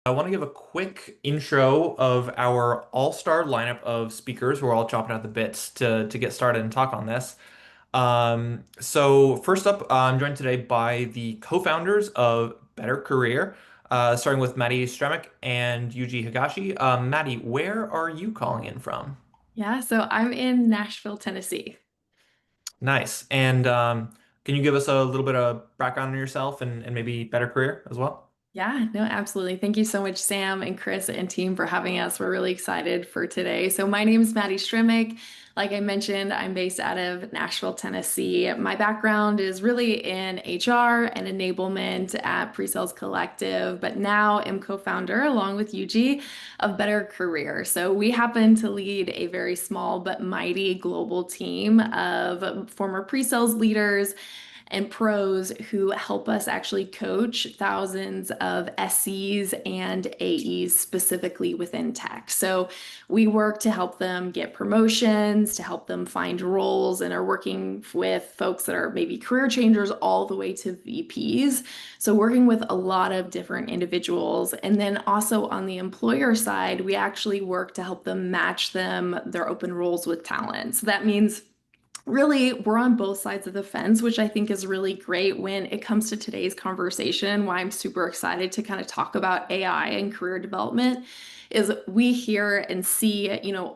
I want to give a quick intro of our all-star lineup of speakers who are all chopping at the bits to get started and talk on this. So first up, I'm joined today by the co-founders of Better Career, starting with Maddie Stremick and Yuji Higashi. Maddie, where are you calling in from? Yeah, so I'm in Nashville, Tennessee. Nice. And can you give us a little bit of background on yourself and maybe Better Career as well? Yeah, no, absolutely. Thank you so much, Sam and Chris and team, for having us. We're really excited for today. So, my name is Maddie Stremick. Like I mentioned, I'm based out of Nashville, Tennessee. My background is really in HR and enablement at PreSales Collective, but now am co-founder along with Yuji of Better Career. So, we happen to lead a very small but mighty global team of former pre-sales leaders and pros who help us actually coach thousands of SEs and AEs specifically within tech. So we work to help them get promotions, to help them find roles, and are working with folks that are maybe career changers all the way to VPs. So working with a lot of different individuals. And then also on the employer side, we actually work to help them match their open roles with talent. So that means really we're on both sides of the fence, which I think is really great when it comes to today's conversation. Why I'm super excited to kind of talk about AI and career development is we hear and see,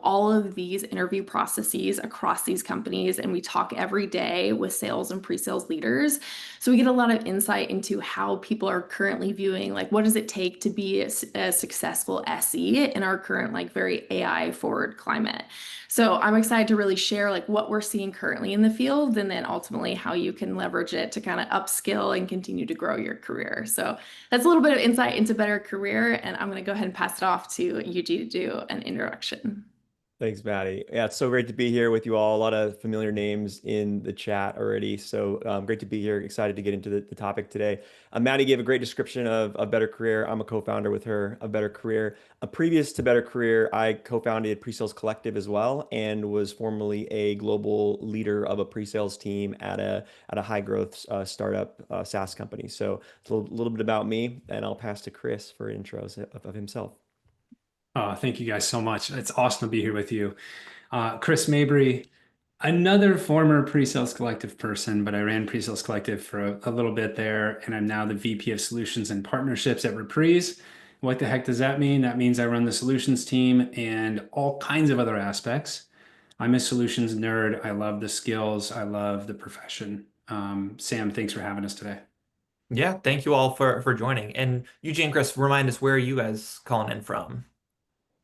all of these interview processes across these companies, and we talk every day with sales and pre-sales leaders. So we get a lot of insight into how people are currently viewing, like, what does it take to be a successful SE in our current, like, very AI forward climate. So I'm excited to really share like what we're seeing currently in the field and then ultimately how you can leverage it to kind of upskill and continue to grow your career. So that's a little bit of insight into Better Career, and I'm going to go ahead and pass it off to Yuji to do an introduction. Thanks, Maddie. Yeah, it's so great to be here with you all. A lot of familiar names in the chat already. So great to be here. Excited to get into the topic today. Maddie gave a great description of a Better Career. I'm a co-founder with her of Better Career. Previous to Better Career, I co-founded PreSales Collective as well and was formerly a global leader of a pre-sales team at a high growth startup SaaS company. So it's a little bit about me, and I'll pass to Chris for intros of himself. Thank you guys so much. It's awesome to be here with you. Chris Mabry, another former Pre-Sales Collective person, but I ran Pre-Sales Collective for a little bit there, and I'm now the VP of Solutions and Partnerships at Reprise. What the heck does that mean? That means I run the solutions team and all kinds of other aspects. I'm a solutions nerd. I love the skills. I love the profession. Sam, thanks for having us today. Yeah, thank you all for joining. And Eugene, Chris, remind us where are you guys calling in from?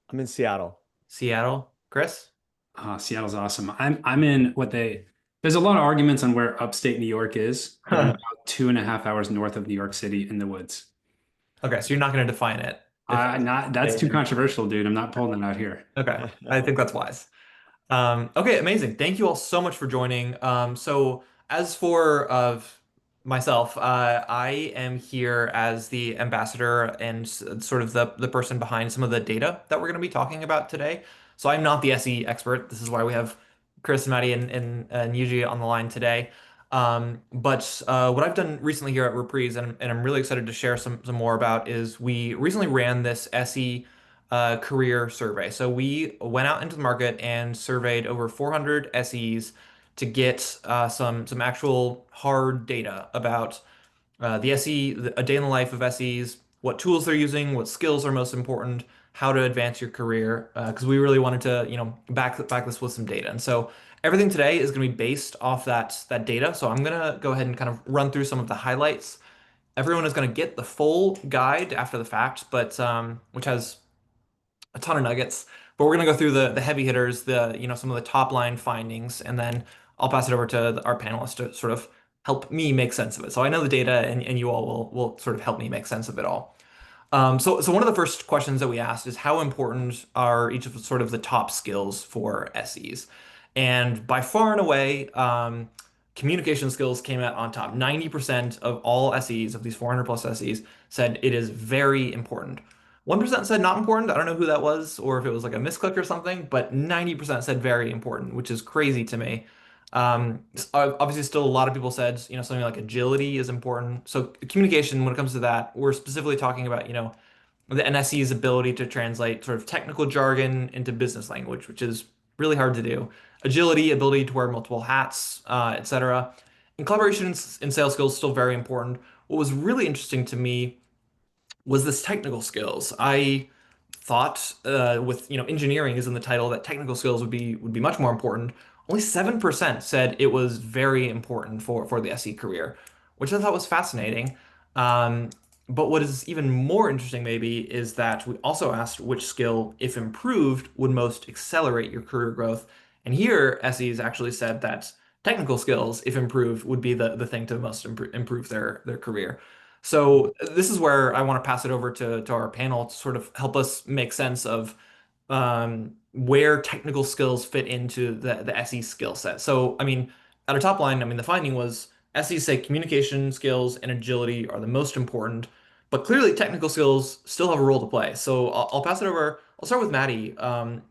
I'm in Seattle. Seattle? Chris? Seattle's awesome. I'm in there's a lot of arguments on where upstate New York is, but I'm about 2.5 hours north of New York City in the woods. Okay, so you're not going to define it. That's too controversial, dude. I'm not pulling it out here. Okay, I think that's wise. Okay, amazing. Thank you all so much for joining. So as for myself, I am here as the ambassador and sort of the person behind some of the data that we're going to be talking about today. So I'm not the SE expert. This is why we have Chris, Maddie, and Yuji on the line today. But what I've done recently here at Reprise, and I'm really excited to share some more about, is we recently ran this SE career survey. So we went out into the market and surveyed over 400 SEs to get some actual hard data about the SE, a day in the life of SEs, what tools they're using, what skills are most important, how to advance your career, because we really wanted to, back this with some data. And so everything today is going to be based off that data. So I'm going to go ahead and kind of run through some of the highlights. Everyone is going to get the full guide after the fact, but which has a ton of nuggets. But we're going to go through the heavy hitters, some of the top line findings, and then I'll pass it over to our panelists to sort of help me make sense of it. So I know the data, and you all will sort of help me make sense of it all. So one of the first questions that we asked is how important are each of sort of the top skills for SEs? And by far and away, communication skills came out on top. 90% of all SEs, of these 400 plus SEs, said it is very important. 1% said not important. I don't know who that was or if it was like a misclick or something, but 90% said very important, which is crazy to me. Obviously, still a lot of people said, something like agility is important. So communication, when it comes to that, we're specifically talking about, the NSE's ability to translate sort of technical jargon into business language, which is really hard to do. Agility, ability to wear multiple hats, etc. And collaboration and sales skills still very important. What was really interesting to me was this technical skills. I thought with engineering is in the title that technical skills would be much more important. Only 7% said it was very important for the SE career, which I thought was fascinating. Um, but what is even more interesting maybe is that we also asked which skill, if improved, would most accelerate your career growth. And here, SEs actually said that technical skills, if improved, would be the thing to most improve their career. So this is where I want to pass it over to our panel to sort of help us make sense of where technical skills fit into the SE skill set. So, I mean, at our top line, I mean, the finding was SEs say communication skills and agility are the most important, but clearly technical skills still have a role to play. So I'll pass it over. I'll start with Maddie.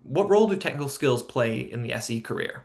What role do technical skills play in the SE career?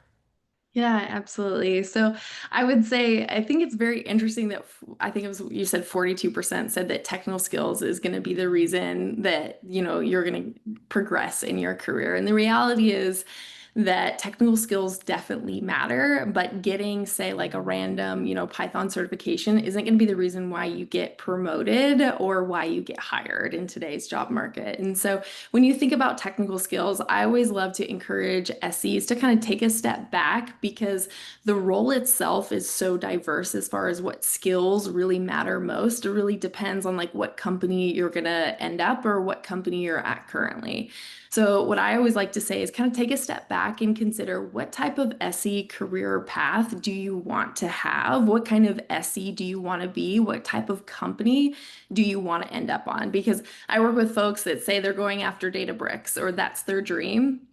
Yeah, absolutely. So I would say I think it's very interesting that I think it was you said 42% said that technical skills is going to be the reason that, you're going to progress in your career. And the reality is that technical skills definitely matter, but getting, say, like a random, Python certification isn't going to be the reason why you get promoted or why you get hired in today's job market. And so when you think about technical skills, I always love to encourage SEs to kind of take a step back because the role itself is so diverse as far as what skills really matter most. It really depends on like what company you're going to end up or what company you're at currently. So what I always like to say is kind of take a step back and consider what type of SE career path do you want to have? What kind of SE do you want to be? What type of company do you want to end up on? Because I work with folks that say they're going after Databricks or that's their dream.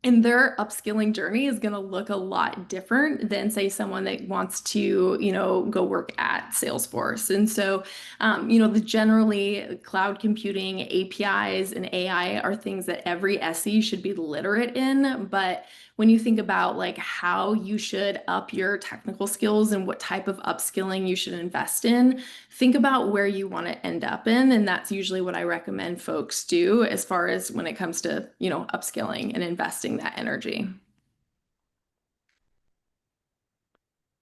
And their upskilling journey is going to look a lot different than, say, someone that wants to, go work at Salesforce. And so, the generally cloud computing, APIs, and AI are things that every SE should be literate in. But when you think about like how you should up your technical skills and what type of upskilling you should invest in, think about where you want to end up in. And that's usually what I recommend folks do as far as when it comes to, upskilling and investing that energy.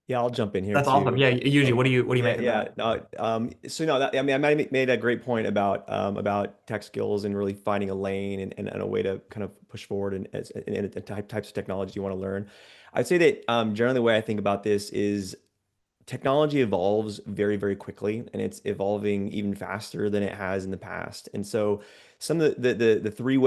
Yeah, I'll jump in here That's awesome. too. Yeah, Yuji, Oh, what do you yeah, make of yeah. that? No, so no, I mean, I might have made a great point about tech skills and really finding a lane and a way to kind of push forward and the types of technology you want to learn. I'd say that generally the way I think about this is technology evolves very, very quickly, and it's evolving even faster than it has in the past. And so some of the three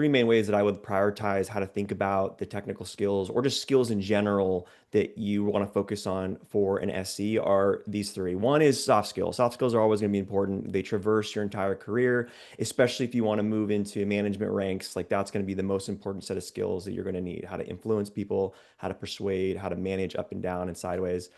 main ways that I would prioritize how to think about the technical skills or just skills in general that you want to focus on for an SC are these three. One is soft skills. Soft skills are always going to be important. They traverse your entire career, especially if you want to move into management ranks. Like that's going to be the most important set of skills that you're going to need: how to influence people, how to persuade, how to manage up and down and sideways.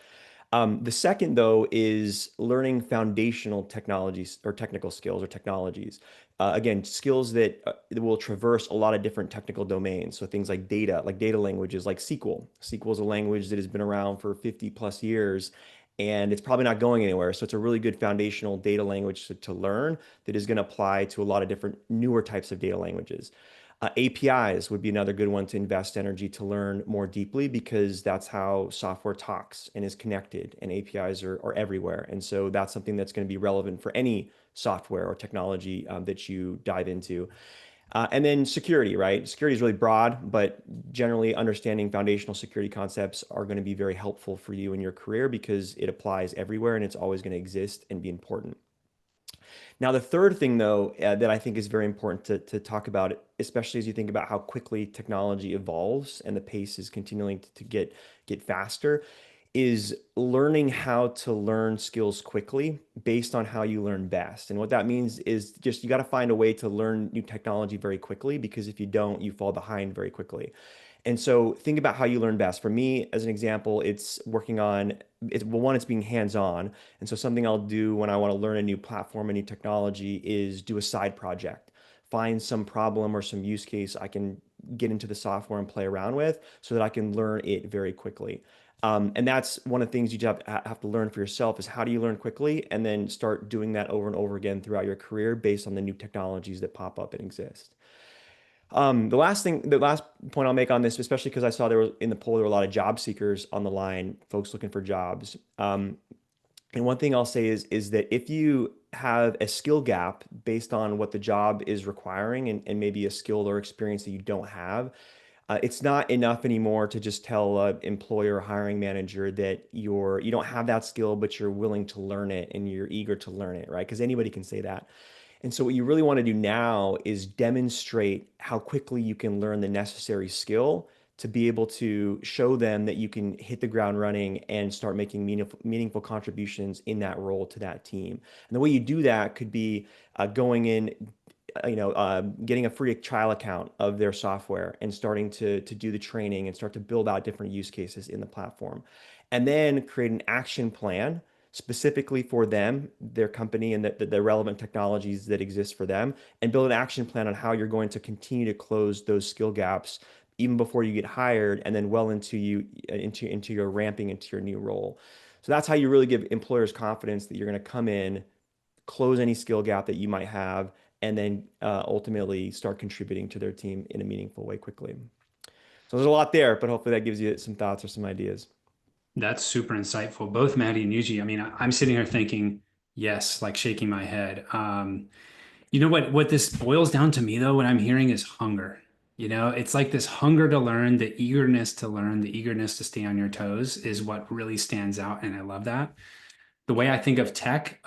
The second, though, is learning foundational technologies or technical skills or technologies. Again, skills that will traverse a lot of different technical domains. So things like data languages like SQL. SQL is a language that has been around for 50 plus years, and it's probably not going anywhere. So it's a really good foundational data language to learn that is going to apply to a lot of different newer types of data languages. APIs would be another good one to invest energy to learn more deeply because that's how software talks and is connected, and APIs are everywhere. And so that's something that's going to be relevant for any software or technology that you dive into. And then security, right? Security is really broad, but generally understanding foundational security concepts are going to be very helpful for you in your career because it applies everywhere and it's always going to exist and be important. Now, the third thing, though, that I think is very important to talk about, especially as you think about how quickly technology evolves and the pace is continuing to get faster, is learning how to learn skills quickly based on how you learn best. And what that means is just you got to find a way to learn new technology very quickly, because if you don't, you fall behind very quickly. And so think about how you learn best. For me, as an example, it's working on well, one, it's being hands-on. And so something I'll do when I want to learn a new platform, a new technology, is do a side project. Find some problem or some use case I can get into the software and play around with so that I can learn it very quickly. And that's one of the things you have to learn for yourself is how do you learn quickly and then start doing that over and over again throughout your career based on the new technologies that pop up and exist. The last point I'll make on this, especially because I saw there was in the poll, there were a lot of job seekers on the line, folks looking for jobs. And one thing I'll say is that if you have a skill gap based on what the job is requiring and maybe a skill or experience that you don't have, it's not enough anymore to just tell an employer or hiring manager that you don't have that skill, but you're willing to learn it and you're eager to learn it, right? Because anybody can say that. And so what you really want to do now is demonstrate how quickly you can learn the necessary skill to be able to show them that you can hit the ground running and start making meaningful contributions in that role to that team. And the way you do that could be going in, getting a free trial account of their software and starting to do the training and start to build out different use cases in the platform. And then create an action plan specifically for them, their company, and the relevant technologies that exist for them, and build an action plan on how you're going to continue to close those skill gaps even before you get hired, and then well into your ramping into your new role. So that's how you really give employers confidence that you're going to come in, close any skill gap that you might have, and then ultimately start contributing to their team in a meaningful way quickly. So there's a lot there, but hopefully that gives you some thoughts or some ideas. That's super insightful. Both Maddie and Yuji. I mean, I'm sitting here thinking, yes, like shaking my head. You know what this boils down to me though, what I'm hearing is hunger. It's like this hunger to learn, the eagerness to learn, the eagerness to stay on your toes is what really stands out. And I love that. The way I think of tech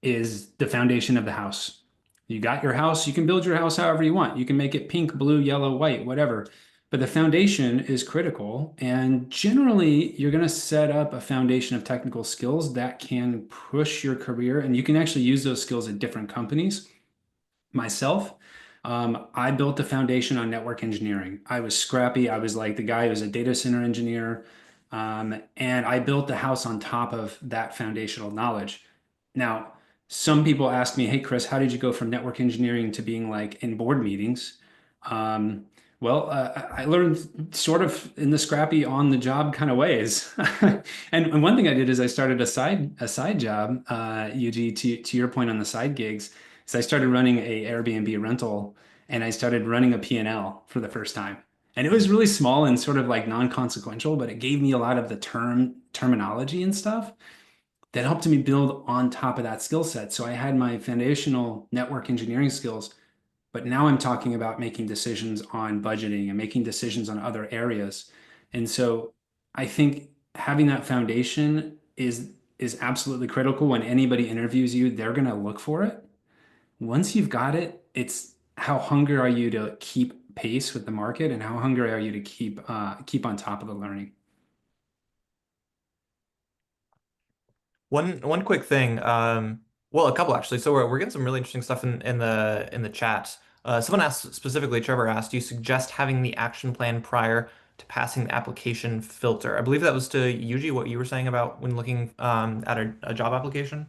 is the foundation of the house. You got your house, you can build your house however you want. You can make it pink, blue, yellow, white, whatever. But the foundation is critical. And generally, you're going to set up a foundation of technical skills that can push your career. And you can actually use those skills at different companies. Myself, I built the foundation on network engineering. I was scrappy. I was like the guy who was a data center engineer. And I built the house on top of that foundational knowledge. Now, some people ask me, hey, Chris, how did you go from network engineering to being like in board meetings? I learned sort of in the scrappy on the job kind of ways. And one thing I did is I started a side job, UG, to your point on the side gigs. So I started running a Airbnb rental and I started running a P&L for the first time. And it was really small and sort of like non-consequential, but it gave me a lot of the terminology and stuff that helped me build on top of that skill set. So I had my foundational network engineering skills, but now I'm talking about making decisions on budgeting and making decisions on other areas. And so I think having that foundation is absolutely critical. When anybody interviews you, they're going to look for it. Once you've got it, it's how hungry are you to keep pace with the market and how hungry are you to keep on top of the learning. One quick thing. Well, a couple actually. So we're getting some really interesting stuff in the chat. Someone asked specifically, Trevor asked, do you suggest having the action plan prior to passing the application filter? I believe that was to Yuji, what you were saying about when looking at a job application.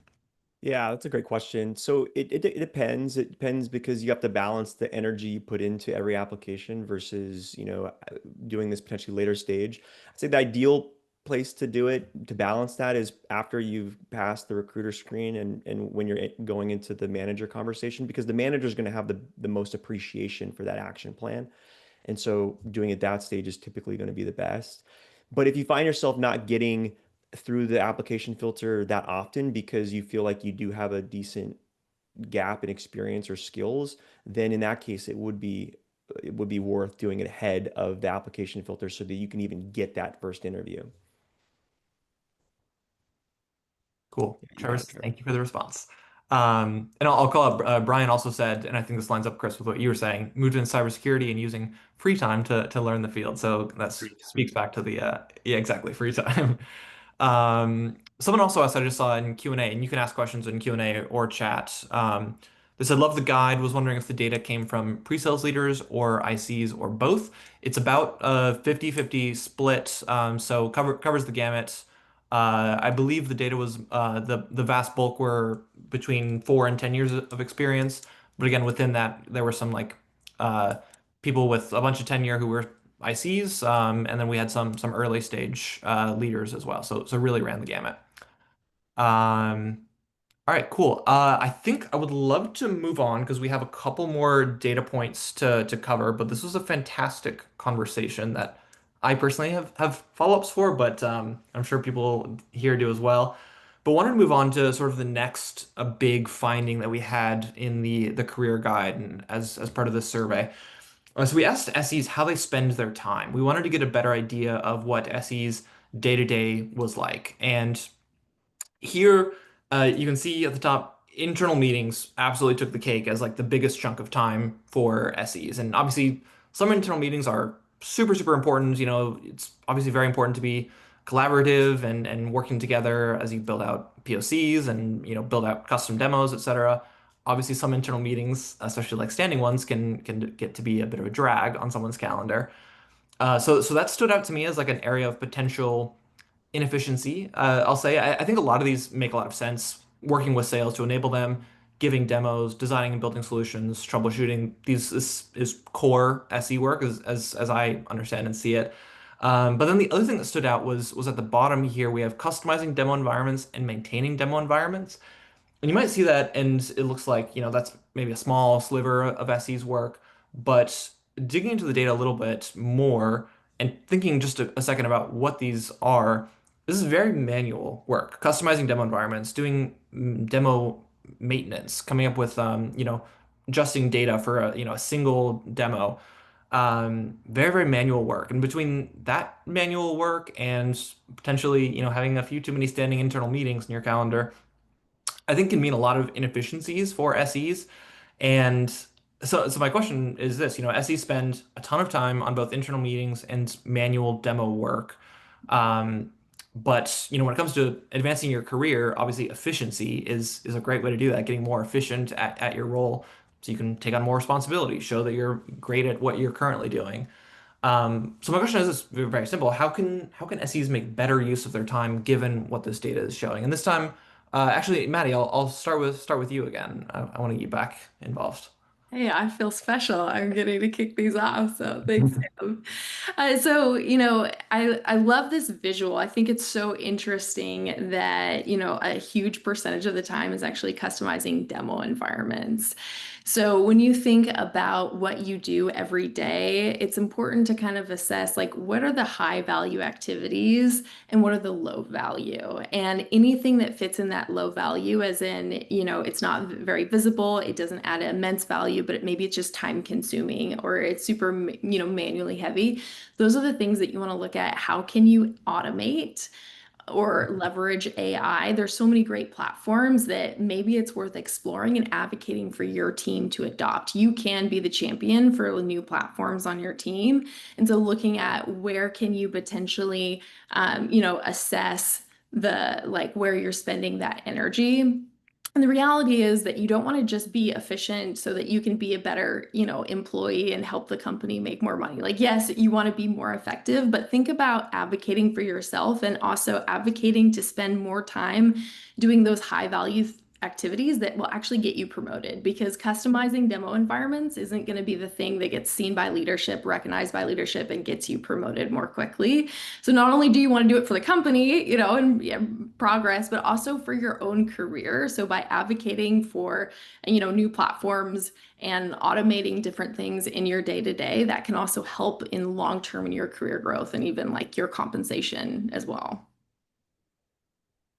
Yeah, that's a great question. So it depends. It depends because you have to balance the energy you put into every application versus, doing this potentially later stage. I'd say the ideal place to do it, to balance that is after you've passed the recruiter screen and when you're going into the manager conversation, because the manager is going to have the most appreciation for that action plan. And so doing it that stage is typically going to be the best. But if you find yourself not getting through the application filter that often because you feel like you do have a decent gap in experience or skills, then in that case, it would be worth doing it ahead of the application filter so that you can even get that first interview. Cool. Yeah, you got Travis, it, Trevor. thank you for the response. And I'll call up, Brian also said, and I think this lines up, Chris, with what you were saying, moved into cybersecurity and using free time to learn the field. So that speaks back to the, yeah, exactly, free time. Someone also asked, I just saw in Q&A, and you can ask questions in Q&A or chat. They said, love the guide, was wondering if the data came from pre-sales leaders or ICs or both. It's about a 50-50 split, so covers the gamut. I believe the data was the vast bulk were between 4 and 10 years of experience. But again, within that, there were some like people with a bunch of tenure who were ICs, and then we had some early stage leaders as well. So really ran the gamut. Um, all right, cool. I think I would love to move on because we have a couple more data points to cover, but this was a fantastic conversation that I personally have follow-ups for, but I'm sure people here do as well. But wanted to move on to sort of the next a big finding that we had in the career guide and as part of this survey. So we asked SEs how they spend their time. We wanted to get a better idea of what SEs day-to-day was like. And here, you can see at the top, internal meetings absolutely took the cake as like the biggest chunk of time for SEs. And obviously, some internal meetings are super, super important. You know, it's obviously very important to be collaborative and working together as you build out POCs and, you know, build out custom demos, etc. Obviously, some internal meetings, especially like standing ones, can get to be a bit of a drag on someone's calendar. So that stood out to me as like an area of potential inefficiency. I'll say I think a lot of these make a lot of sense. Working with sales to enable them, giving demos, designing and building solutions, troubleshooting. This is core SE work as I understand and see it. But then the other thing that stood out was at the bottom here we have customizing demo environments and maintaining demo environments. And you might see that, and it looks like, you know, that's maybe a small sliver of SE's work. But digging into the data a little bit more and thinking just a second about what these are, this is very manual work. Customizing demo environments, doing demo maintenance, coming up with, you know, adjusting data for a, you know, a single demo. Very, very manual work. And between that manual work and potentially, you know, having a few too many standing internal meetings in your calendar, I think can mean a lot of inefficiencies for SEs. And so my question is this, you know, SEs spend a ton of time on both internal meetings and manual demo work. Um, but you know, when it comes to advancing your career, obviously efficiency is a great way to do that, getting more efficient at your role so you can take on more responsibility, show that you're great at what you're currently doing. So my question is this, very simple. How can SEs make better use of their time given what this data is showing? And this time, actually, Maddie, I'll start with you again. I want to get back involved. Hey, I feel special. I'm getting to kick these off, so thanks, Sam. So, you know, I love this visual. I think it's so interesting that, you know, a huge percentage of the time is actually customizing demo environments. So when you think about what you do every day, it's important to kind of assess like what are the high value activities and what are the low value. And anything that fits in that low value, as in, you know, it's not very visible, it doesn't add immense value, but maybe it's just time consuming or it's super, you know, manually heavy. Those are the things that you want to look at. How can you automate or leverage AI? There's so many great platforms that maybe it's worth exploring and advocating for your team to adopt. You can be the champion for new platforms on your team. And so looking at where can you potentially, you know, assess the like where you're spending that energy. And the reality is that you don't want to just be efficient so that you can be a better, you know, employee and help the company make more money. Like, yes, you want to be more effective, but think about advocating for yourself and also advocating to spend more time doing those high value activities that will actually get you promoted, because customizing demo environments isn't going to be the thing that gets seen by leadership, recognized by leadership, and gets you promoted more quickly. So not only do you want to do it for the company, you know, and yeah, progress, but also for your own career. So by advocating for, you know, new platforms and automating different things in your day-to-day, that can also help in long-term in your career growth and even like your compensation as well.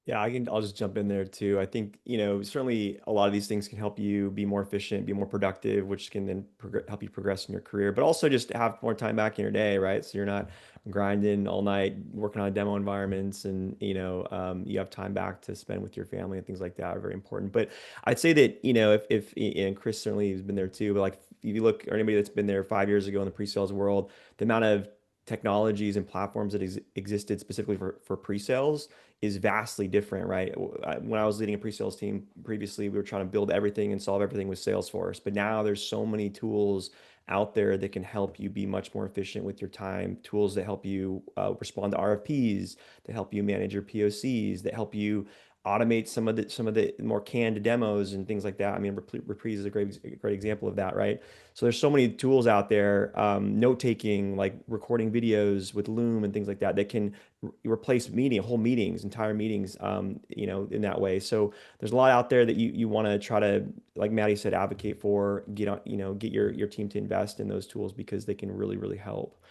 Yeah, I'll just jump in there too. I think, you know, certainly a lot of these things can help you be more efficient, be more productive, which can then help you progress in your career, but also just have more time back in your day, right? So you're not grinding all night working on demo environments and, you know, you have time back to spend with your family and things like that are very important. But I'd say that, you know, if and Chris certainly has been there too, but like if you look, or anybody that's been there 5 years ago in the pre-sales world, the amount of technologies and platforms that existed specifically for pre-sales is vastly different, right? When I was leading a pre-sales team previously, we were trying to build everything and solve everything with Salesforce. But now there's so many tools out there that can help you be much more efficient with your time, tools that help you respond to RFPs, that help you manage your POCs, that help you automate some of the more canned demos and things like that. I mean, Reprise is a great example of that, right? So there's so many tools out there, note taking, like recording videos with Loom and things like that, that can replace whole meetings, entire meetings, in that way. So there's a lot out there that you want to try to, like Maddie said, advocate for, get your team to invest in those tools because they can really, really help.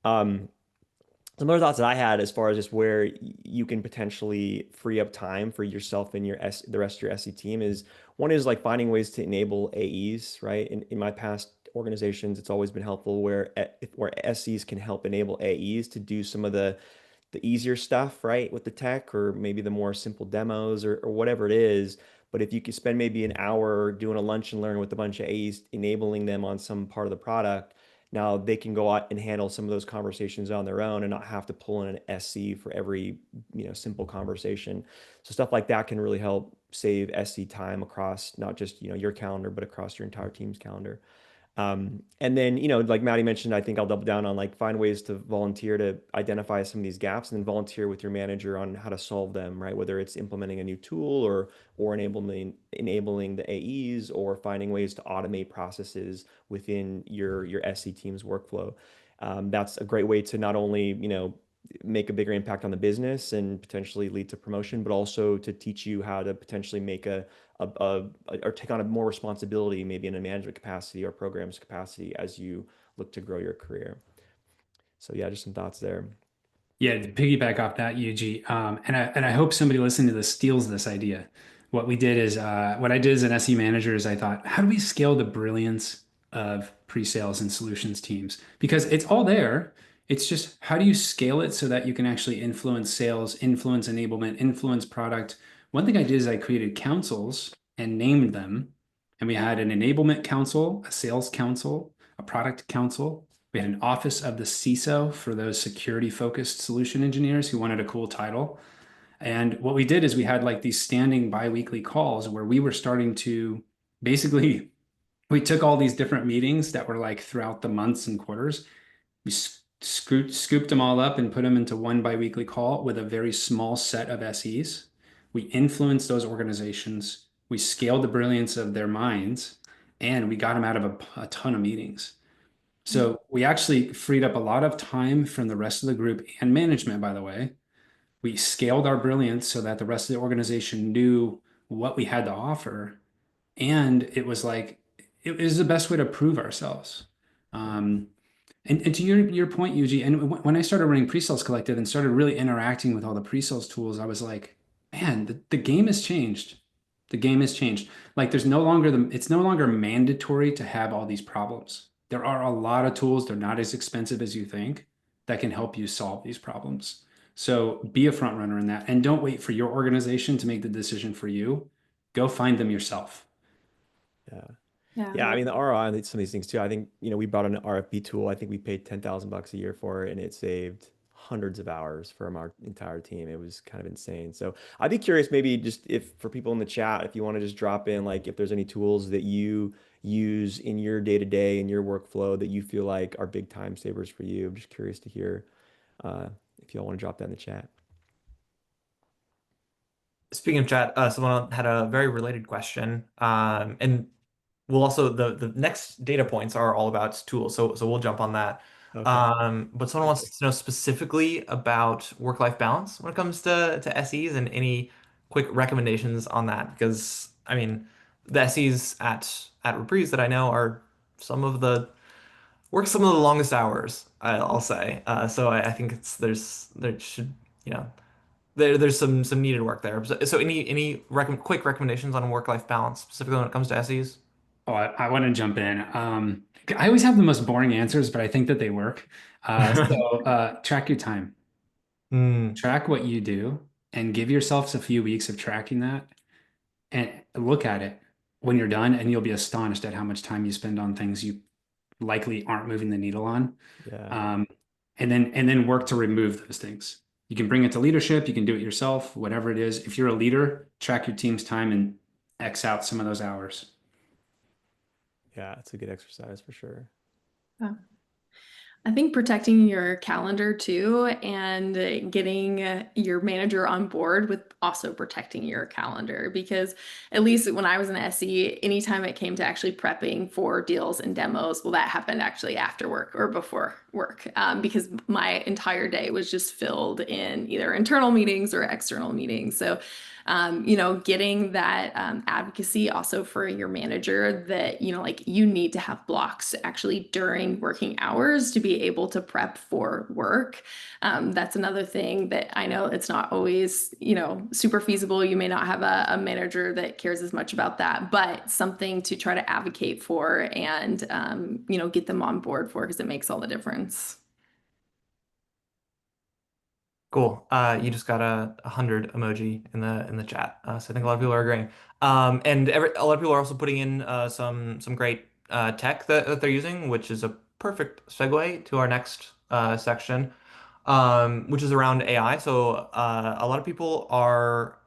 Some other thoughts that I had as far as just where you can potentially free up time for yourself and the rest of your SE team is, one is like finding ways to enable AEs, right? In my past organizations, it's always been helpful where SEs can help enable AEs to do some of the easier stuff, right, with the tech, or maybe the more simple demos, or whatever it is. But if you could spend maybe an hour doing a lunch and learn with a bunch of AEs, enabling them on some part of the product, now they can go out and handle some of those conversations on their own and not have to pull in an SC for every, simple conversation. So stuff like that can really help save SC time across not just, your calendar, but across your entire team's calendar. And then, like Maddie mentioned, I think I'll double down on like find ways to volunteer to identify some of these gaps, and then volunteer with your manager on how to solve them, right? Whether it's implementing a new tool, or enabling the AEs, or finding ways to automate processes within your SC team's workflow. That's a great way to not only, make a bigger impact on the business and potentially lead to promotion, but also to teach you how to potentially make or take on a more responsibility, maybe in a management capacity or programs capacity, as you look to grow your career. So yeah, just some thoughts there. Yeah, to piggyback off that, Yuji, and I hope somebody listening to this steals this idea. What I did as an SE manager is I thought, how do we scale the brilliance of pre-sales and solutions teams? Because it's all there. It's just, how do you scale it so that you can actually influence sales, influence enablement, influence product? One thing I did is I created councils and named them. And we had an enablement council, a sales council, a product council. We had an office of the CISO for those security focused solution engineers who wanted a cool title. And what we did is we had like these standing bi-weekly calls where we were starting to basically, we took all these different meetings that were like throughout the months and quarters. We scooped them all up and put them into one bi-weekly call with a very small set of SEs. We influenced those organizations. We scaled the brilliance of their minds, and we got them out of a ton of meetings. So we actually freed up a lot of time from the rest of the group and management, by the way. We scaled our brilliance so that the rest of the organization knew what we had to offer. And it was like, it is the best way to prove ourselves. And to your point, Yuji, and when I started running Pre-Sales Collective and started really interacting with all the pre-sales tools, I was like, man, the game has changed. The game has changed. Like it's no longer mandatory to have all these problems. There are a lot of tools, they're not as expensive as you think, that can help you solve these problems. So be a front runner in that, and don't wait for your organization to make the decision for you. Go find them yourself. Yeah. Yeah. Yeah, I mean the ROI on some of these things too. I think, we brought an RFP tool. I think we paid $10,000 a year for it, and it saved hundreds of hours from our entire team. It was kind of insane. So I'd be curious, maybe just if for people in the chat, if you want to just drop in, like if there's any tools that you use in your day-to-day, in your workflow, that you feel like are big time savers for you. I'm just curious to hear if y'all want to drop that in the chat. Speaking of chat, someone had a very related question, and we'll also the next data points are all about tools, so we'll jump on that. Okay. But someone wants to know specifically about work-life balance when it comes to SEs, and any quick recommendations on that, because I mean the SEs at Reprise that I know are work some of the longest hours, I'll say. So I think there should, you know, there's some needed work there. So any quick recommendations on work-life balance, specifically when it comes to SEs? Oh, I want to jump in. I always have the most boring answers, but I think that they work. Track your time, Mm, track what you do, and give yourselves a few weeks of tracking that, and look at it when you're done, and you'll be astonished at how much time you spend on things you likely aren't moving the needle on. Yeah. And then work to remove those things. You can bring it to leadership, you can do it yourself, whatever it is. If you're a leader, track your team's time and X out some of those hours. Yeah, it's a good exercise for sure. Yeah. I think protecting your calendar too, and getting your manager on board with also protecting your calendar. Because at least when I was an SE, anytime it came to actually prepping for deals and demos, well, that happened actually after work or before work, because my entire day was just filled in either internal meetings or external meetings. So getting that advocacy also for your manager that, like you need to have blocks actually during working hours to be able to prep for work. That's another thing that I know it's not always, super feasible. You may not have a manager that cares as much about that, but something to try to advocate for and, get them on board for because it makes all the difference. Cool. You just got a 100 emoji in the chat. So I think a lot of people are agreeing. And a lot of people are also putting in some great tech that they're using, which is a perfect segue to our next section, which is around AI. So a lot of people are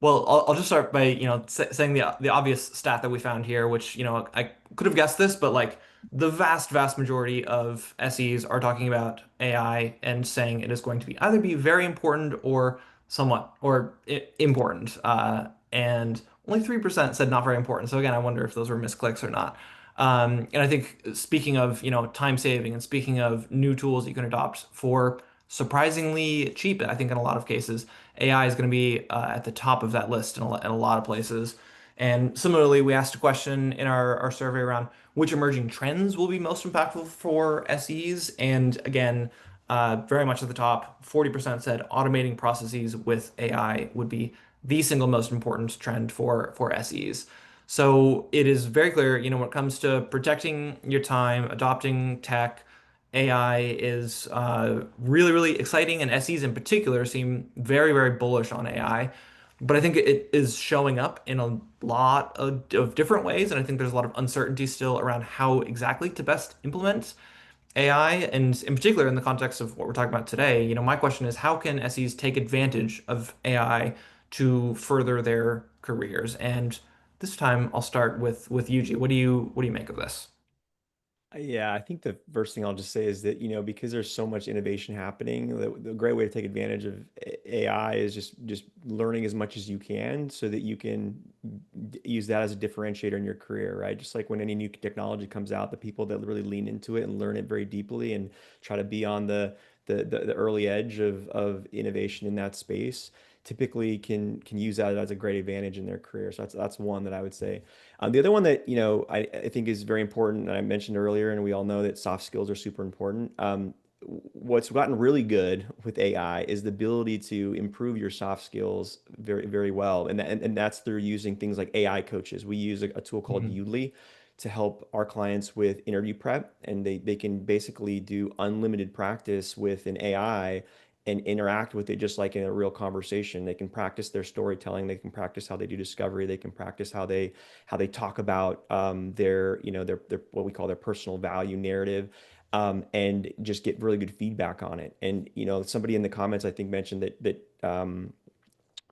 well, I'll just start by, saying the obvious stat that we found here, which, I could have guessed this, but like the vast majority of SEs are talking about AI and saying it is going to be either be very important or somewhat or important. And only 3% said not very important. So again, I wonder if those were misclicks or not. And I think speaking of, time saving and speaking of new tools you can adopt for surprisingly cheap, I think in a lot of cases, AI is going to be at the top of that list in a lot of places. And similarly, we asked a question in our survey around which emerging trends will be most impactful for SEs. And again, very much at the top, 40% said automating processes with AI would be the single most important trend for SEs. So it is very clear, when it comes to protecting your time, adopting tech, AI is really exciting, and SEs in particular seem very bullish on AI. But I think it is showing up in a lot of different ways, and I think there's a lot of uncertainty still around how exactly to best implement AI, and in particular in the context of what we're talking about today. My question is, how can SEs take advantage of AI to further their careers? And this time, I'll start with Yuji. What do you make of this? Yeah, I think the first thing I'll just say is that, because there's so much innovation happening, the great way to take advantage of AI is just learning as much as you can so that you can use that as a differentiator in your career, right? Just like when any new technology comes out, the people that really lean into it and learn it very deeply and try to be on the early edge of innovation in that space typically can use that as a great advantage in their career. So that's one that I would say. The other one that I think is very important, and I mentioned earlier, and we all know that soft skills are super important. What's gotten really good with AI is the ability to improve your soft skills very well, and that's through using things like AI coaches. We use a tool called Mhm. Udly to help our clients with interview prep, and they can basically do unlimited practice with an AI and interact with it just like in a real conversation. They can practice their storytelling. They can practice how they do discovery. They can practice how they talk about their what we call their personal value narrative, and just get really good feedback on it. And somebody in the comments I think mentioned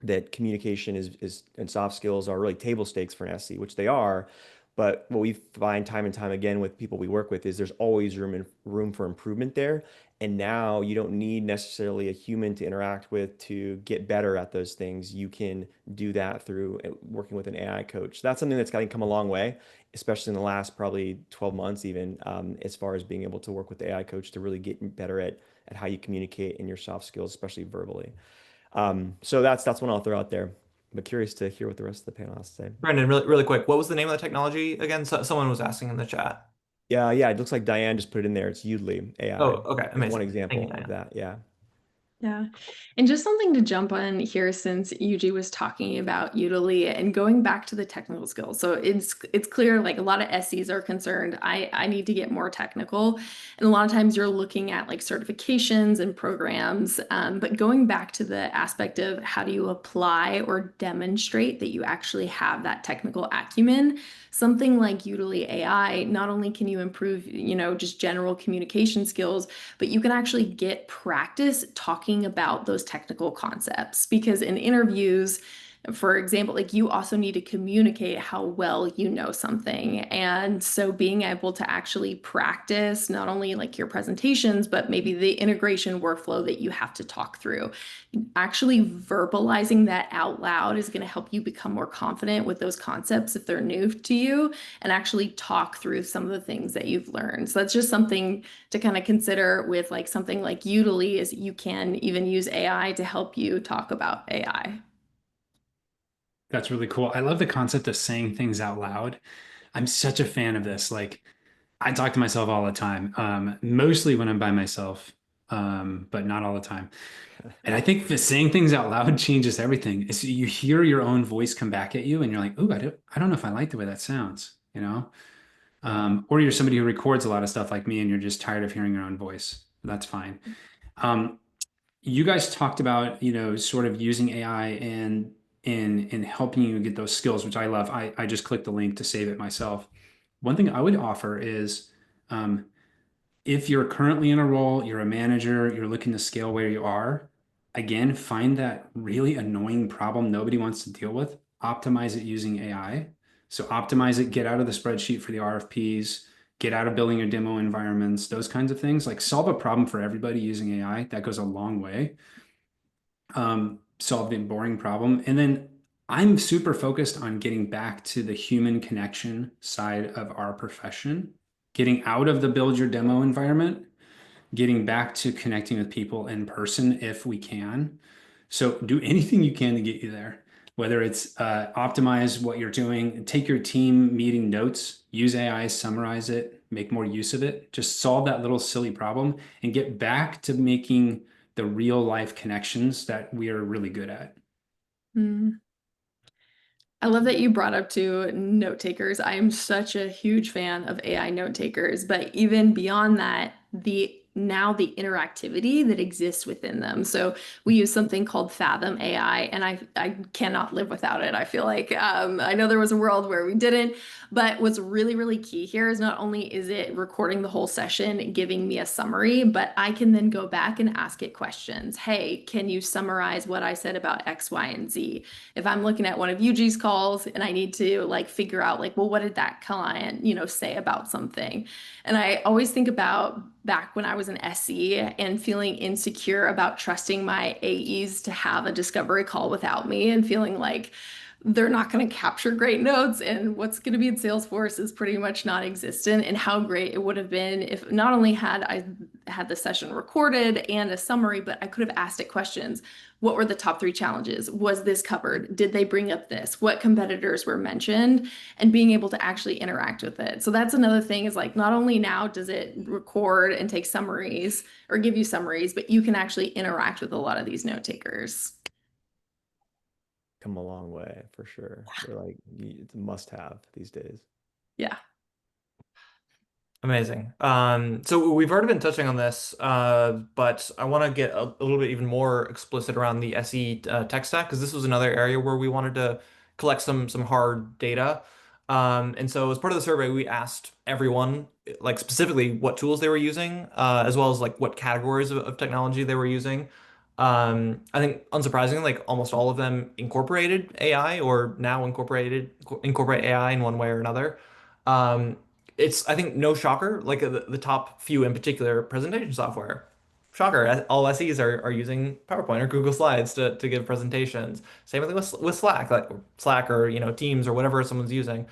that communication is and soft skills are really table stakes for an SE, which they are. But what we find time and time again with people we work with is there's always room for improvement there. And now you don't need necessarily a human to interact with to get better at those things. You can do that through working with an AI coach. That's something that's come a long way, especially in the last probably 12 months, even as far as being able to work with the AI coach to really get better at how you communicate in your soft skills, especially verbally. So that's one I'll throw out there. But curious to hear what the rest of the panel has to say. Brandon, really quick, what was the name of the technology again? Someone was asking in the chat. Yeah, it looks like Diane just put it in there. It's Udly AI. Oh, okay, Is one amazing. Thank you, example of Diane. that. Yeah. Yeah. And just something to jump on here since Yuji was talking about Udemy and going back to the technical skills. So it's clear like a lot of SEs are concerned. I need to get more technical. And a lot of times you're looking at like certifications and programs. But going back to the aspect of how do you apply or demonstrate that you actually have that technical acumen, something like Udemy AI, not only can you improve, just general communication skills, but you can actually get practice talking about those technical concepts because in interviews, For example, like you also need to communicate how well you know something. And so being able to actually practice not only like your presentations, but maybe the integration workflow that you have to talk through. Actually verbalizing that out loud is going to help you become more confident with those concepts if they're new to you, and actually talk through some of the things that you've learned. So that's just something to kind of consider with like something like Udemy, is you can even use AI to help you talk about AI. That's really cool. I love the concept of saying things out loud. I'm such a fan of this. Like, I talk to myself all the time, mostly when I'm by myself, but not all the time. And I think that saying things out loud changes everything. It's, you hear your own voice come back at you, and you're like, "Ooh, I don't know if I like the way that sounds," you know? Or you're somebody who records a lot of stuff like me, and you're just tired of hearing your own voice. That's fine. Um, you guys talked about, sort of using AI and in helping you get those skills, which I love. I just clicked the link to save it myself. One thing I would offer is, um, if you're currently in a role, you're a manager, you're looking to scale where you are, again, find that really annoying problem nobody wants to deal with, optimize it using AI. So optimize it, get out of the spreadsheet for the RFPs, get out of building your demo environments, those kinds of things. Like, solve a problem for everybody using AI. That goes a long way. Solve the boring problem. And then I'm super focused on getting back to the human connection side of our profession, getting out of the build your demo environment, getting back to connecting with people in person if we can. So do anything you can to get you there, whether it's optimize what you're doing, take your team meeting notes, use AI, summarize it, make more use of it, just solve that little silly problem and get back to making the real life connections that we are really good at. Mm. I love that you brought up to note takers. I am such a huge fan of AI note takers, but even beyond that, the interactivity that exists within them. So we use something called Fathom AI, and I cannot live without it. I feel like I know there was a world where we didn't, but what's really, really key here is not only is it recording the whole session, giving me a summary, but I can then go back and ask it questions. Hey, can you summarize what I said about X, Y, and Z? If I'm looking at one of Yuji's calls and I need to like figure out like, well, what did that client, say about something? And I always think about back when I was an SE and feeling insecure about trusting my AEs to have a discovery call without me, and feeling like they're not going to capture great notes, and what's going to be in Salesforce is pretty much non-existent, and how great it would have been if not only had I had the session recorded and a summary, but I could have asked it questions. What were the top 3 challenges? Was this covered? Did they bring up this? What competitors were mentioned? And being able to actually interact with it. So that's another thing, is like, not only now does it record and take summaries or give you summaries, but you can actually interact with a lot of these note takers. Come a long way for sure. They're like, it's a must have these days. Yeah. Amazing. So we've already been touching on this, but I want to get a little bit even more explicit around the SE tech stack, because this was another area where we wanted to collect some hard data. And so as part of the survey, we asked everyone, like specifically what tools they were using, as well as like what categories of technology they were using. I think unsurprisingly, like almost all of them incorporated AI or now incorporate AI in one way or another. Um, it's, I think, no shocker, like the top few in particular, presentation software. Shocker, all SEs are using PowerPoint or Google Slides to give presentations. Same thing with Slack, like Slack or Teams or whatever someone's using.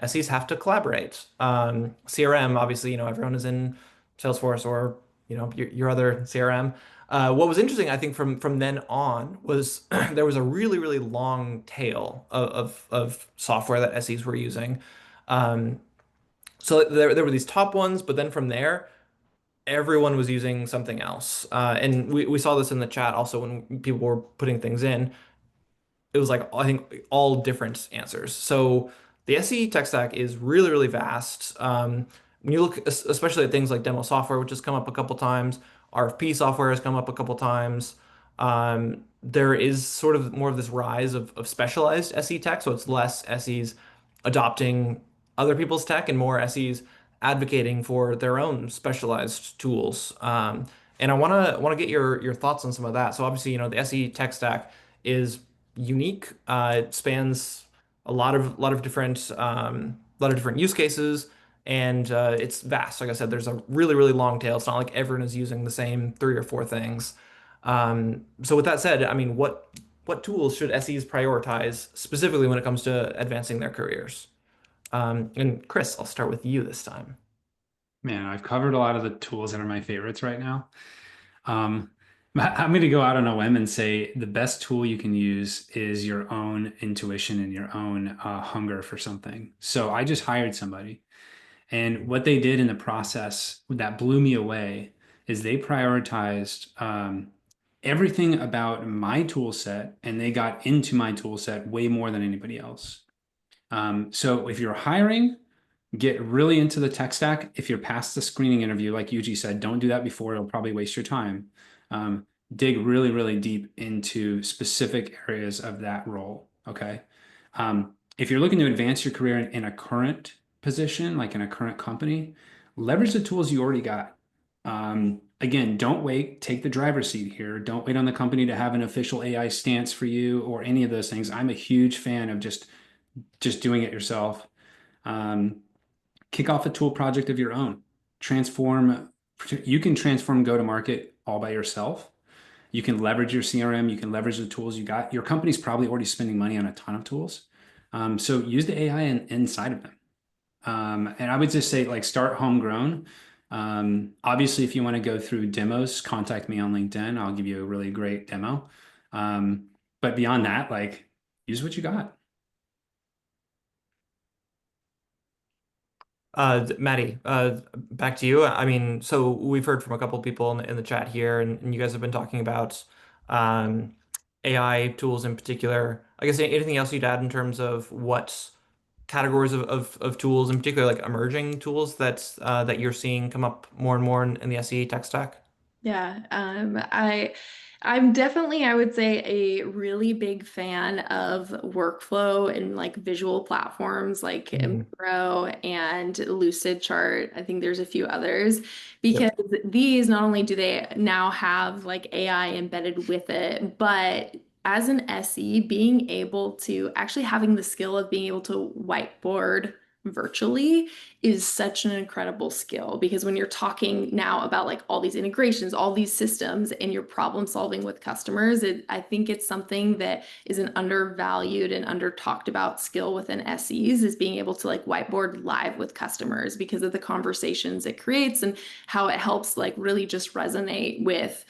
SEs have to collaborate. CRM, obviously, everyone is in Salesforce or your other CRM. What was interesting, I think, from then on was there was a really, really long tail of software that SEs were using. Um, so there were these top ones, but then from there, everyone was using something else. And we saw this in the chat also when people were putting things in. It was like, I think, all different answers. So the SE tech stack is really, really vast. When you look especially at things like demo software, which has come up a couple times, RFP software has come up a couple times. There is sort of more of this rise of specialized SE tech. So it's less SEs adopting other people's tech and more SEs advocating for their own specialized tools. And I want to get your thoughts on some of that. So obviously, the SE tech stack is unique. It spans a lot of different use cases, and it's vast. Like I said, there's a really long tail. It's not like everyone is using the same three or four things. So with that said, I mean, what tools should SEs prioritize specifically when it comes to advancing their careers? And Chris, I'll start with you this time. Man, I've covered a lot of the tools that are my favorites right now. Um, I'm going to go out on a whim and say the best tool you can use is your own intuition and your own hunger for something. So I just hired somebody, and what they did in the process that blew me away is they prioritized everything about my tool set, and they got into my tool set way more than anybody else. So if you're hiring, get really into the tech stack. If you're past the screening interview, like Yuji said, don't do that before. It'll probably waste your time. Dig really deep into specific areas of that role. Okay. If you're looking to advance your career in a current position, like in a current company, leverage the tools you already got. Again, don't wait. Take the driver's seat here. Don't wait on the company to have an official AI stance for you or any of those things. I'm a huge fan of just doing it yourself. Um, Kick off a tool project of your own. You can transform go-to-market all by yourself. You can leverage your CRM, you can leverage the tools you got. Your company's probably already spending money on a ton of tools. So use the AI inside of them. And I would just say like start homegrown. Obviously, if you want to go through demos, contact me on LinkedIn. I'll give you a really great demo. But beyond that, like use what you got. Maddie, back to you. I mean, so we've heard from a couple of people in the chat here, and you guys have been talking about um, AI tools in particular. I guess anything else you'd add in terms of what categories of tools, in particular, like emerging tools that you're seeing come up more and more in the SE tech stack? Yeah, I'm definitely, I would say, a really big fan of workflow and like visual platforms like Mhm. Miro and Lucid Chart. I think there's a few others because Yep. these not only do they now have like AI embedded with it, but as an SE, being able to actually having the skill of being able to whiteboard virtually is such an incredible skill because when you're talking now about like all these integrations, all these systems, and you're problem solving with customers, I think it's something that is an undervalued and under talked about skill within SEs is being able to like whiteboard live with customers because of the conversations it creates and how it helps like really just resonate with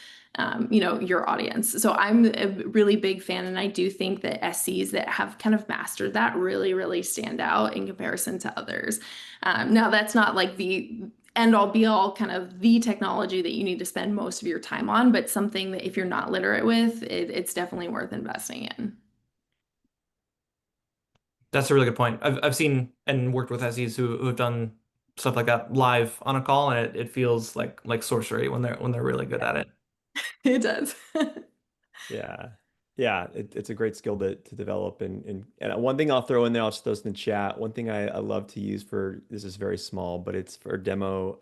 your audience. So I'm a really big fan, and I do think that SEs that have kind of mastered that really stand out in comparison to others. Now, that's not like the end all be all kind of the technology that you need to spend most of your time on, but something that if you're not literate with, it's definitely worth investing in. That's a really good point. I've seen and worked with SEs who have done stuff like that live on a call, and it feels like sorcery when they're really good at it. It does. Yeah. Yeah, it's a great skill to develop. And one thing I'll throw in there, I'll just throw this in the chat. One thing I love to use for, this is very small, but it's for demo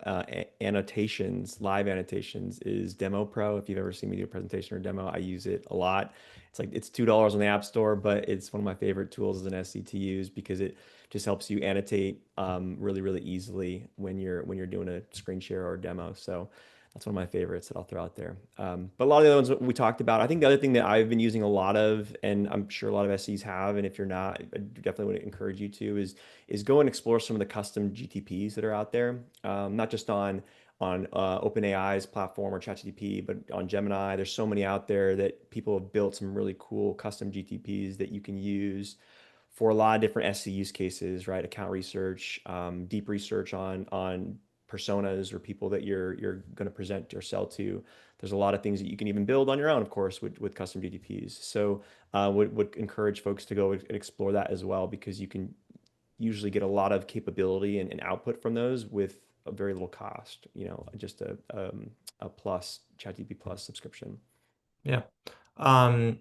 annotations, live annotations is Demo Pro. If you've ever seen me do a presentation or demo, I use it a lot. It's $2 on the App Store, but it's one of my favorite tools as an SC to use because it just helps you annotate really easily when you're doing a screen share or a demo. So that's one of my favorites that I'll throw out there. But a lot of the other ones we talked about, I think the other thing that I've been using a lot of, and I'm sure a lot of SEs have, and if you're not, I definitely would encourage you to, is go and explore some of the custom GTPs that are out there, not just on OpenAI's platform or ChatGPT, but on Gemini. There's so many out there that people have built some really cool custom GTPs that you can use for a lot of different SE use cases, right? Account research, deep research on personas or people that you're going to present or sell to. There's a lot of things that you can even build on your own, of course, with custom GTPs. So would encourage folks to go and explore that as well because you can usually get a lot of capability and output from those with a very little cost. Just a plus ChatGPT Plus subscription. Yeah. Um,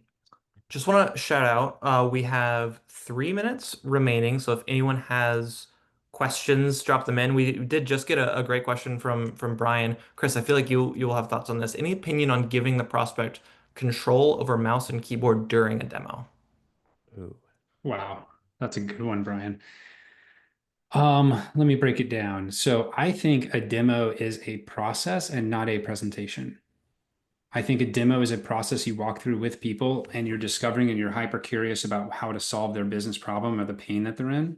just want to shout out, we have 3 minutes remaining. So if anyone has questions, drop them in. We did just get a great question from Brian. Chris, I feel like you will have thoughts on this. Any opinion on giving the prospect control over mouse and keyboard during a demo? Ooh. Wow, that's a good one, Brian. Let me break it down. So I think a demo is a process and not a presentation. I think a demo is a process you walk through with people and you're discovering and you're hyper curious about how to solve their business problem or the pain that they're in.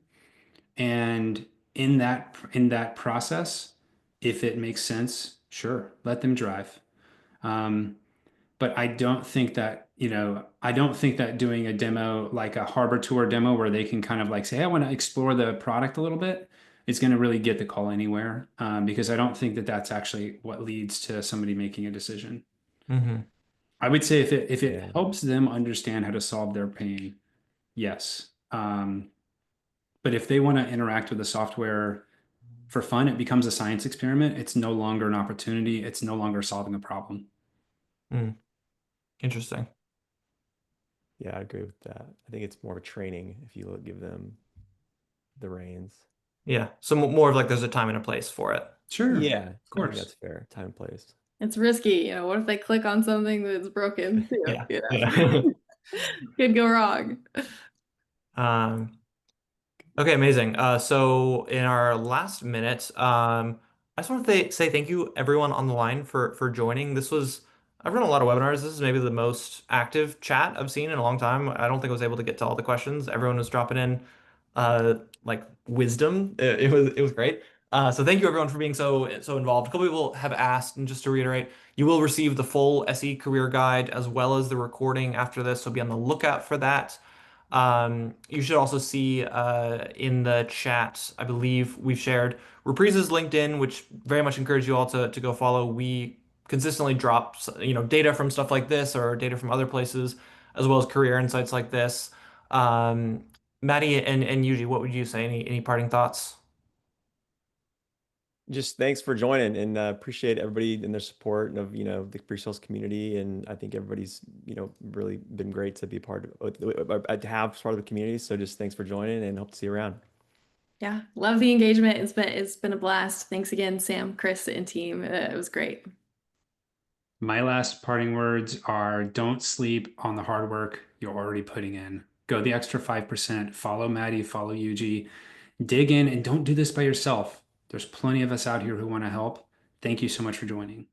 And in that process, if it makes sense, sure, let them drive. Um, but I don't think that, I don't think that doing a demo like a harbor tour demo where they can kind of like say, "Hey, I want to explore the product a little bit," is going to really get the call anywhere. Because I don't think that that's actually what leads to somebody making a decision. Hmm. I would say if it Yeah. helps them understand how to solve their pain, yes. But if they want to interact with the software for fun, it becomes a science experiment. It's no longer an opportunity. It's no longer solving a problem. Mm. Interesting. Yeah, I agree with that. I think it's more of a training if you give them the reins. Yeah. So more of like there's a time and a place for it. Sure, Yeah, of I think course. that's fair. Time and place. It's risky, what if they click on something that's broken? Yeah. Yeah, Yeah. could go wrong. Um, Okay, amazing. So in our last minute, I just want to say thank you everyone on the line for joining. I've run a lot of webinars. This is maybe the most active chat I've seen in a long time. I don't think I was able to get to all the questions. Everyone was dropping in like wisdom. It was great. So thank you everyone for being so involved. A couple people have asked, and just to reiterate, you will receive the full SE career guide as well as the recording after this. So be on the lookout for that. You should also see in the chat, I believe we've shared Reprise's LinkedIn, which very much encourage you all to go follow. We consistently drop, data from stuff like this or data from other places, as well as career insights like this. Um, Maddie and Yuji, what would you say? Any parting thoughts? Just thanks for joining and appreciate everybody and their support of, the pre-sales community. And I think everybody's, really been great to be part of, to have part of the community. So just thanks for joining and hope to see you around. Yeah, love the engagement. It's been a blast. Thanks again, Sam, Chris, and team. It was great. My last parting words are don't sleep on the hard work you're already putting in. Go the extra 5%, follow Maddie, follow Yuji, dig in, and don't do this by yourself. There's plenty of us out here who want to help. Thank you so much for joining.